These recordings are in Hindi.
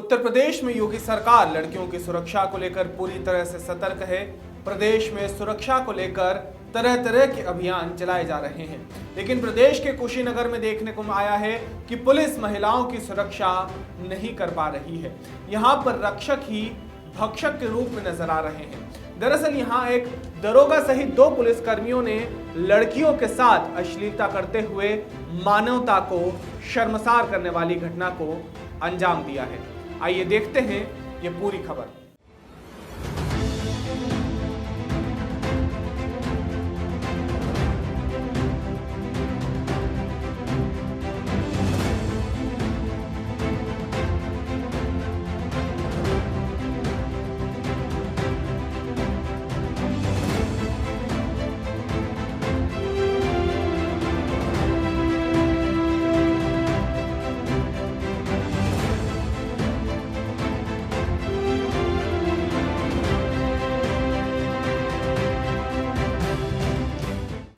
उत्तर प्रदेश में योगी सरकार लड़कियों की सुरक्षा को लेकर पूरी तरह से सतर्क है। प्रदेश में सुरक्षा को लेकर तरह तरह के अभियान चलाए जा रहे हैं, लेकिन प्रदेश के कुशीनगर में देखने को आया है कि पुलिस महिलाओं की सुरक्षा नहीं कर पा रही है। यहाँ पर रक्षक ही भक्षक के रूप में नजर आ रहे हैं। दरअसल यहाँ एक दरोगा सहित 2 पुलिसकर्मियों ने लड़कियों के साथ अश्लीलता करते हुए मानवता को शर्मसार करने वाली घटना को अंजाम दिया है। आइए देखते हैं ये पूरी खबर।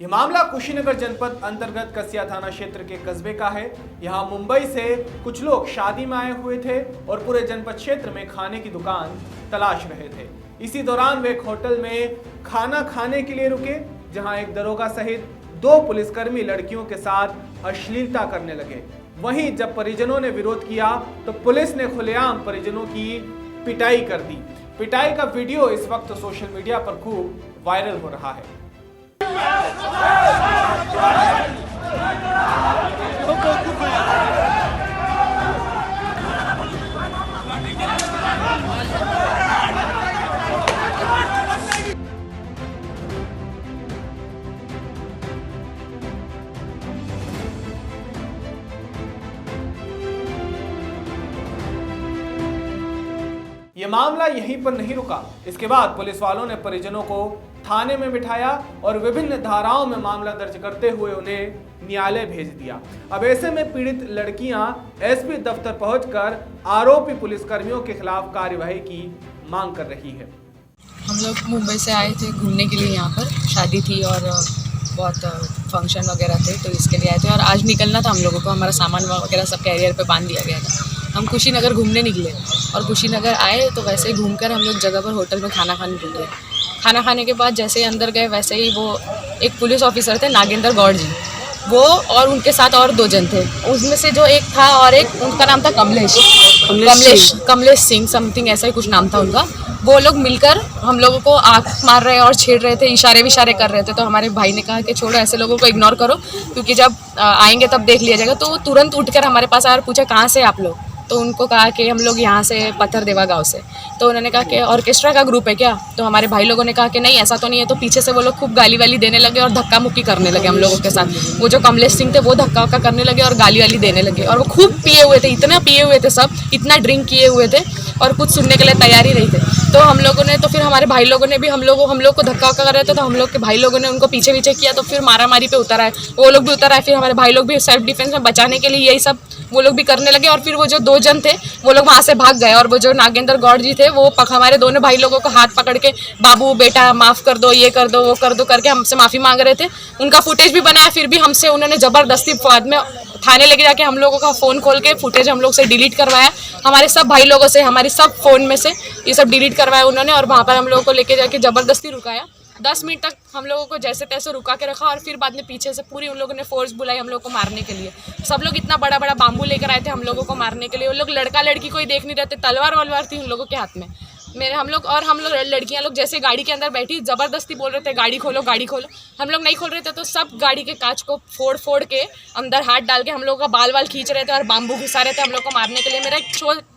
ये मामला कुशीनगर जनपद अंतर्गत कसिया थाना क्षेत्र के कस्बे का है। यहाँ मुंबई से कुछ लोग शादी में आए हुए थे और पूरे जनपद क्षेत्र में खाने की दुकान तलाश रहे थे। इसी दौरान वे एक होटल में खाना खाने के लिए रुके, जहां एक दरोगा सहित 2 पुलिसकर्मी लड़कियों के साथ अश्लीलता करने लगे। वहीं जब परिजनों ने विरोध किया तो पुलिस ने खुलेआम परिजनों की पिटाई कर दी। पिटाई का वीडियो इस वक्त सोशल मीडिया पर खूब वायरल हो रहा है। ये मामला यहीं पर नहीं रुका। इसके बाद पुलिस वालों ने परिजनों को थाने में बिठाया और विभिन्न धाराओं में मामला दर्ज करते हुए उन्हें न्यायालय भेज दिया। अब ऐसे में पीड़ित लड़कियां एसपी दफ्तर पहुंचकर आरोपी पुलिसकर्मियों के खिलाफ कार्यवाही की मांग कर रही है। हम लोग मुंबई से आए थे घूमने के लिए, यहाँ पर शादी थी और बहुत फंक्शन वगैरह थे, तो इसके लिए आए थे। और आज निकलना था हम लोगों को, हमारा सामान वगैरह सब कैरियर पे बांध दिया गया था। हम कुशीनगर घूमने निकले और कुशीनगर आए तो वैसे ही घूमकर हम लोग जगह पर होटल में खाना खाने रुके। खाना खाने के बाद जैसे ही अंदर गए वैसे ही वो एक पुलिस ऑफिसर थे, नागेंद्र गौड़ जी, वो और उनके साथ और 2 जन थे। उसमें से जो एक था और एक उनका नाम था कमलेश सिंह समथिंग, ऐसा ही कुछ नाम था उनका। वो लोग मिलकर हम लोगों को आँख मार रहे और छेड़ रहे थे, इशारे कर रहे थे। तो हमारे भाई ने कहा कि छोड़ो, ऐसे लोगों को इग्नोर करो, क्योंकि जब आएंगे तब देख लिया जाएगा। तो वो तुरंत उठकर हमारे पास आया और पूछा कहाँ से आप लोग। तो उनको कहा कि हम लोग यहाँ से पत्थर देवा गाँव से। तो उन्होंने कहा कि ऑर्केस्ट्रा का ग्रुप है क्या? तो हमारे भाई लोगों ने कहा कि नहीं, ऐसा तो नहीं है। तो पीछे से वो लोग खूब गाली वाली देने लगे और धक्का मुक्की करने लगे हम लोगों के साथ। वो जो कमलेश सिंह थे वो धक्का वक्का करने लगे और गाली वाली देने लगे। और वो खूब पिए हुए थे, इतना पिए हुए थे सब, इतना ड्रिंक किए हुए थे और कुछ सुनने के लिए तैयार ही नहीं थे। तो हम लोगों ने, तो फिर हमारे भाई लोगों ने भी हम लोग को धक्का वक्का कर रहे थे, तो हम लोग के भाई लोगों ने उनको पीछे किया। तो फिर मारामारी पे उतर आए, वो लोग भी उतर आए। फिर हमारे भाई लोग भी सेल्फ डिफेंस में बचाने के लिए यही सब वो लोग भी करने लगे। और फिर वो जो 2 जन थे वो लोग वहाँ से भाग गए। और वो जो नागेंद्र गौड़ जी थे वो हमारे दोनों भाई लोगों को हाथ पकड़ के बाबू बेटा माफ़ कर दो, ये कर दो, वो कर दो करके हमसे माफ़ी मांग रहे थे। उनका फुटेज भी बनाया, फिर भी हमसे उन्होंने ज़बरदस्ती बाद में थाने लेके जाके हम लोगों का फ़ोन खोल के फुटेज हम लोग से डिलीट करवाया। हमारे सब भाई लोगों से, हमारे सब फ़ोन में से ये सब डिलीट करवाया उन्होंने। और वहाँ पर हम लोगों को लेके जाके ज़बरदस्ती रुकाया। 10 मिनट तक हम लोगों को जैसे तैसे रुका के रखा और फिर बाद में पीछे से पूरी उन लोगों ने फोर्स बुलाई हम लोगों को मारने के लिए। सब लोग इतना बड़ा बड़ा बाम्बू लेकर आए थे हम लोगों को मारने के लिए। वो लोग लड़का लड़की कोई देख नहीं रहे थे, तलवार वलवार थी उन लोगों के हाथ में। हम लोग लड़कियां लोग जैसे गाड़ी के अंदर बैठी ज़बरदस्ती बोल रहे थे गाड़ी खोलो गाड़ी खोलो। हम लोग नहीं खोल रहे थे तो सब गाड़ी के कांच को फोड़ के अंदर हाथ डाल के हम लोग का बाल खींच रहे थे और बाम्बू घुसा रहे थे हम लोग को मारने के लिए। मेरा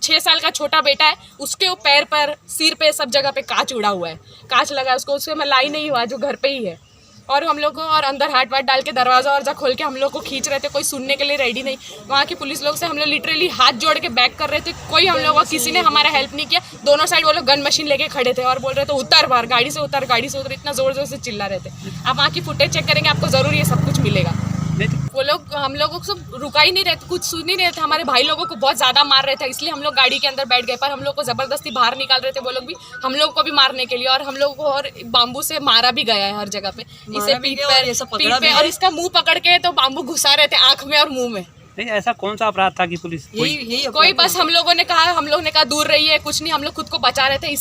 6 साल का छोटा बेटा है, उसके पैर पर, सिर पे, सब जगह पे कांच उड़ा हुआ है, कांच लगा है उसको। उससे मैं लाई नहीं हुआ, जो घर पे ही है। और हम लोग को और अंदर हाथ वाट डाल के दरवाज़ा खोल के हम लोग को खींच रहे थे। कोई सुनने के लिए रेडी नहीं। वहाँ की पुलिस लोग से हम लोग लिटरली हाथ जोड़ के बैक कर रहे थे। कोई हम लोग किसी ने हमारा हेल्प नहीं किया। दोनों साइड वो लोग गन मशीन लेके खड़े थे और बोल रहे थे उतर बाहर, गाड़ी से उतर, इतना ज़ोर से चिल्ला रहे थे। आप वहाँ की फुटेज चेक करेंगे, आपको ज़रूर ये सब कुछ मिलेगा। वो लोग हम लोगों को सब रुका ही नहीं रहे थे, कुछ सुन ही नहीं रहे थे। हमारे भाई लोगों को बहुत ज़्यादा मार रहे थे, इसलिए हम लोग गाड़ी के अंदर बैठ गए। पर हम लोग को ज़बरदस्ती बाहर निकाल रहे थे वो लोग भी, हम लोग को भी मारने के लिए। और हम लोग को और बाम्बू से मारा भी गया है हर जगह पे, इसे पीठ पे और इसका मुंह पकड़ के तो बाम्बू घुसा रहे थे आँख में और मुँह में। नहीं, ऐसा कौन सा अपराध था कि पुलिस कोई बस हम लोगों ने कहा दूर रही है, कुछ नहीं, हम लोग खुद को बचा रहे थे,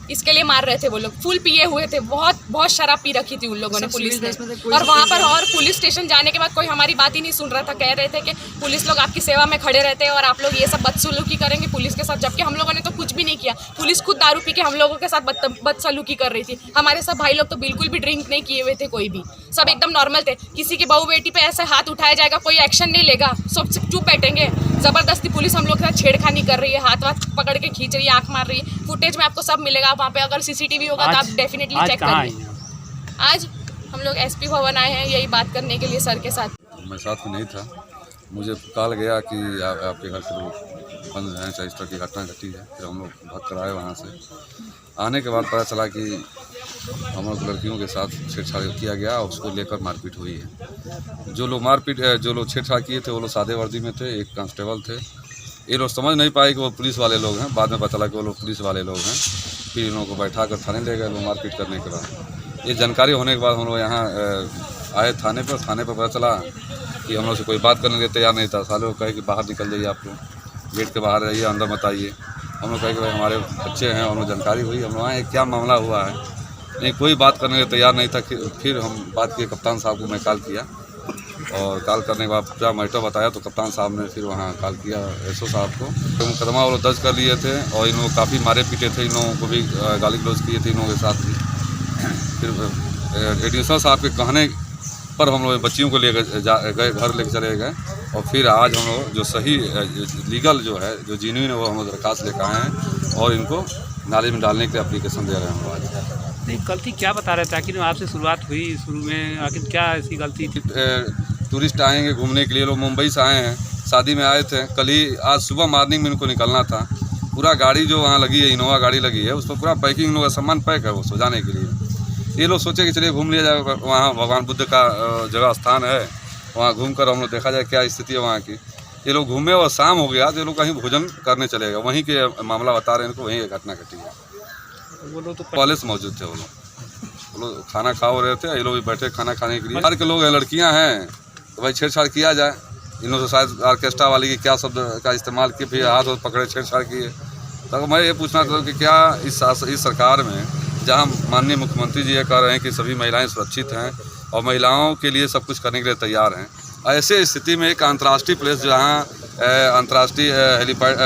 इसके लिए मार रहे थे। वो लोग फुल पिए हुए थे, बहुत शराब पी रखी थी उन लोगों ने, पुलिस ने। और वहाँ पर और पुलिस स्टेशन जाने के बाद कोई हमारी बात ही नहीं सुन रहा था। कह रहे थे कि पुलिस लोग आपकी सेवा में खड़े रहते हैं और आप लोग ये सब बदसलूकी करेंगे पुलिस के साथ, जबकि हम लोगों ने तो कुछ भी नहीं किया। पुलिस खुद दारू पी के हम लोगों के साथ बदसलूकी कर रही थी। हमारे सब भाई लोग तो बिल्कुल भी ड्रिंक नहीं किए हुए थे, कोई भी, सब एकदम नॉर्मल थे। किसी की बहू बेटी पे ऐसे हाथ उठाया जाएगा, कोई एक्शन नहीं लेगा, सब चुप बैठेंगे। जबरदस्ती पुलिस हम लोग के साथ छेड़खानी कर रही है, हाथ पकड़ के खींच रही है, आंख मार रही है। फुटेज में आपको सब मिलेगा वहाँ पे, अगर सीसीटीवी होगा तो आप डेफिनेटली चेक करिए। आज हम लोग एसपी भवन आए हैं यही बात करने के लिए सर के साथ। मैं साथ में नहीं था, मुझे कॉल गया कि आपके घर के लोग बंद हैं, चाहे इस तरह की घटना घटी है। फिर हम लोग भाग कर आए वहाँ से। आने के बाद पता चला कि हम लोग लड़कियों के साथ छेड़छाड़ किया गया और उसको लेकर मारपीट हुई है। जो लोग छेड़छाड़ किए थे वो लोग सादे वर्दी में थे, एक कांस्टेबल थे। ये लोग समझ नहीं पाए कि वो पुलिस वाले लोग हैं। बाद में पता चला कि वो लोग पुलिस वाले लोग हैं। फिर इन लोगों को बैठा कर थाने ले गए लोग मारपीट करने के बाद। ये जानकारी होने के बाद हम लोग यहाँ आए थाने पर पता चला कि हम लोग से कोई बात करने के तैयार नहीं था। साले लोग कहे कि बाहर निकल जाइए, आप लोग गेट के बाहर रहिए, अंदर मत आइए। हम लोग कहे कि भाई हमारे बच्चे हैं, हम लोग जानकारी हुई, हम लोग आए क्या मामला हुआ है। नहीं, कोई बात करने के तैयार नहीं था। फिर हम बात किए, कप्तान साहब को मैं कॉल किया और कॉल करने के बाद पूरा मैटर बताया तो कप्तान साहब ने फिर वहाँ कॉल किया एसओ साहब को। तो मुकदमा वो लोग दर्ज कर लिए थे और इन लोग काफ़ी मारे पीटे थे, इन लोगों को भी गाली गलौज किए थे इन लोगों के साथ भी। फिर एडिशनल साहब के कहने पर हम लोग बच्चियों को लेकर गए, घर लेकर चले गए। और फिर आज हम लोग जो सही लीगल जो है, जो जेन्युइन है, वो हम लोग दरखास्त लेकर आए हैं और इनको नाले में डालने के लिए एप्लीकेशन दे रहे हैं हम आज। नहीं, गलती क्या बता रहे थे? आखिर आपसे शुरुआत हुई शुरू में, आखिर क्या ऐसी गलती थी? टूरिस्ट आएंगे घूमने के लिए, लोग मुंबई से आए हैं, शादी में आए थे। कल ही आज सुबह मॉर्निंग में इनको निकलना था। पूरा गाड़ी जो वहाँ लगी है, इनोवा गाड़ी लगी है, उस पर पूरा पैकिंग लोग सामान पैक है वो सो जाने के लिए। ये लोग सोचे कि चलिए घूम लिया जाए, वहाँ भगवान बुद्ध का जगह स्थान है, वहाँ घूम कर हम लोग देखा जाए क्या स्थिति है वहाँ की। ये लोग घूमे और शाम हो गया तो ये लोग कहीं भोजन करने चले गए। वहीं के मामला बता रहे हैं इनको, वहीं घटना घटी है। वो लोग तो पहले से मौजूद थे, वो लोग खाना खा रहे थे, ये लोग भी बैठे खाना खाने के लिए। बाहर के लोग हैं, लड़कियां हैं, तो भाई छेड़छाड़ किया जाए। इन्होंने तो शायद ऑर्केस्ट्रा वाली की क्या शब्द का इस्तेमाल किए, फिर हाथ पकड़े छेड़छाड़ किए। तो मैं ये पूछना चाहता हूँ कि क्या इस सरकार में, जहाँ माननीय मुख्यमंत्री जी ये कह रहे हैं कि सभी महिलाएं सुरक्षित हैं और महिलाओं के लिए सब कुछ करने के लिए तैयार हैं, ऐसे स्थिति में एक अंतर्राष्ट्रीय प्लेस जहाँ अंतर्राष्ट्रीय हेलीपैड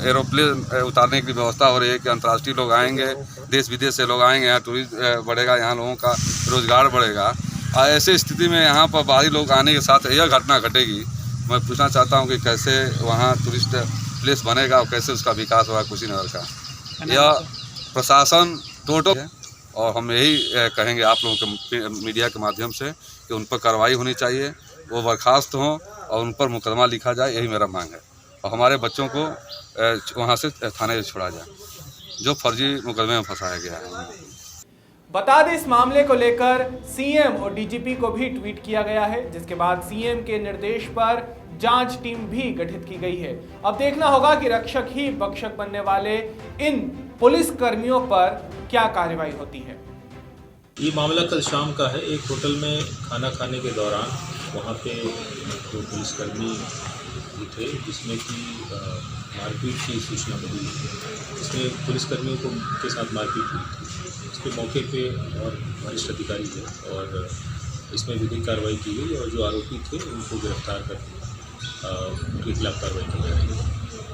एरोप्लेन उतारने की व्यवस्था हो रही है कि अंतर्राष्ट्रीय लोग आएंगे, देश विदेश से लोग आएंगे, यहाँ टूरिस्ट बढ़ेगा, यहाँ लोगों का रोजगार बढ़ेगा। ऐसे स्थिति में यहाँ पर बाहरी लोग आने के साथ यह घटना घटेगी। मैं पूछना चाहता हूँ कि कैसे वहाँ टूरिस्ट प्लेस बनेगा और कैसे उसका विकास होगा कुशीनगर का। यह प्रशासन टोटल है और हम यही कहेंगे आप लोगों के मीडिया के माध्यम से कि उन पर कार्रवाई होनी चाहिए, वो बर्खास्त हों और उन पर मुकदमा लिखा जाए, यही मेरा मांग है। और हमारे बच्चों को वहाँ से थाने से छोड़ा जाए जो फर्जी मुकदमे में फंसाया गया है। बता दें, इस मामले को लेकर सीएम और डीजीपी को भी ट्वीट किया गया है, जिसके बाद सीएम के निर्देश पर जांच टीम भी गठित की गई है। अब देखना होगा कि रक्षक ही भक्षक बनने वाले इन पुलिस कर्मियों पर क्या कार्रवाई होती है। ये मामला कल शाम का है। एक होटल में खाना खाने के दौरान वहाँ पे दो पुलिसकर्मी थे जिसमें कि मारपीट की सूचना मिली, जिसमें पुलिसकर्मियों को के साथ मारपीट हुई थी। इसके मौके पे और वरिष्ठ अधिकारी थे और इसमें विधिक कार्रवाई की गई और जो आरोपी थे उनको गिरफ्तार कर उनके खिलाफ कार्रवाई की गई।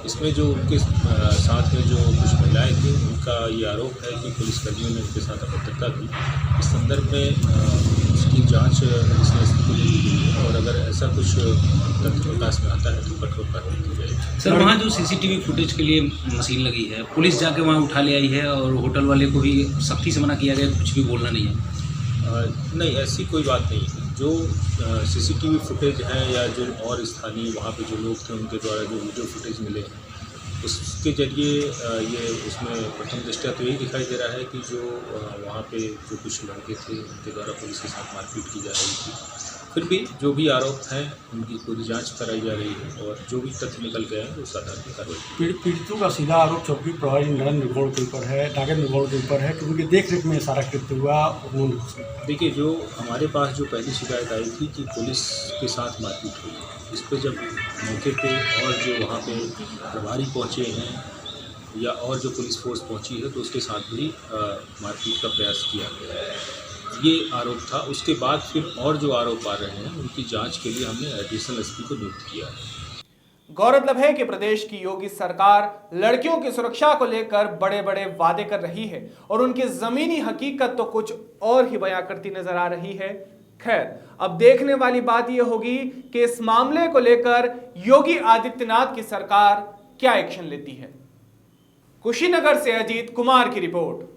इसमें जो उनके साथ में जो कुछ महिलाएं थी, उनका ये आरोप है कि पुलिसकर्मियों ने उनके साथ अभद्रता की। इस संदर्भ में उसकी जांच को ले ली गई है और अगर ऐसा कुछ तथ्य प्रकाश में आता है तो कठोर कार्रवाई की जाएगी। सर, वहाँ जो सीसीटीवी फुटेज के लिए मशीन लगी है, पुलिस जाके वहाँ उठा ले आई है और होटल वाले को भी सख्ती से मना किया गया, कुछ भी बोलना नहीं है। नहीं, ऐसी कोई बात नहीं है। जो सीसीटीवी फुटेज है या जो और स्थानीय वहाँ पे जो लोग थे उनके द्वारा जो वीडियो फुटेज मिले हैं, उसके जरिए ये उसमें प्रथम दृष्टया तो यही दिखाई दे रहा है कि जो वहाँ पे जो कुछ लड़के थे उनके द्वारा पुलिस के साथ मारपीट की जा रही थी। फिर भी जो भी आरोप हैं उनकी पूरी जांच कराई जा रही है और जो भी तथ्य निकल गए हैं उस आधार पर कार्रवाई। पीड़ितों का सीधा आरोप चौकी प्रभारी नरेंद्र गौड़ के ऊपर है, नागेंद्र गौड़ के ऊपर है कि उनकी देखरेख में सारा कृत्य हुआ। देखिए, जो हमारे पास जो पहली शिकायत आई थी कि पुलिस के साथ मारपीट हुई, इस पर जब मौके पे और जो वहाँ पे प्रभारी पहुँचे हैं या और जो पुलिस फोर्स पहुँची है तो उसके साथ भी मारपीट का प्रयास किया गया है, ये आरोप था। उसके बाद फिर और जो आरोप आ रहे हैं उनकी जांच के लिए हमने एडिशनल एसपी को नियुक्त किया है। गौरतलब है कि प्रदेश की योगी सरकार लड़कियों की सुरक्षा को लेकर बड़े बड़े वादे कर रही है और उनकी जमीनी हकीकत तो कुछ और ही बयां करती नजर आ रही है। खैर, अब देखने वाली बात यह होगी कि इस मामले को लेकर योगी आदित्यनाथ की सरकार क्या एक्शन लेती है। कुशीनगर से अजीत कुमार की रिपोर्ट।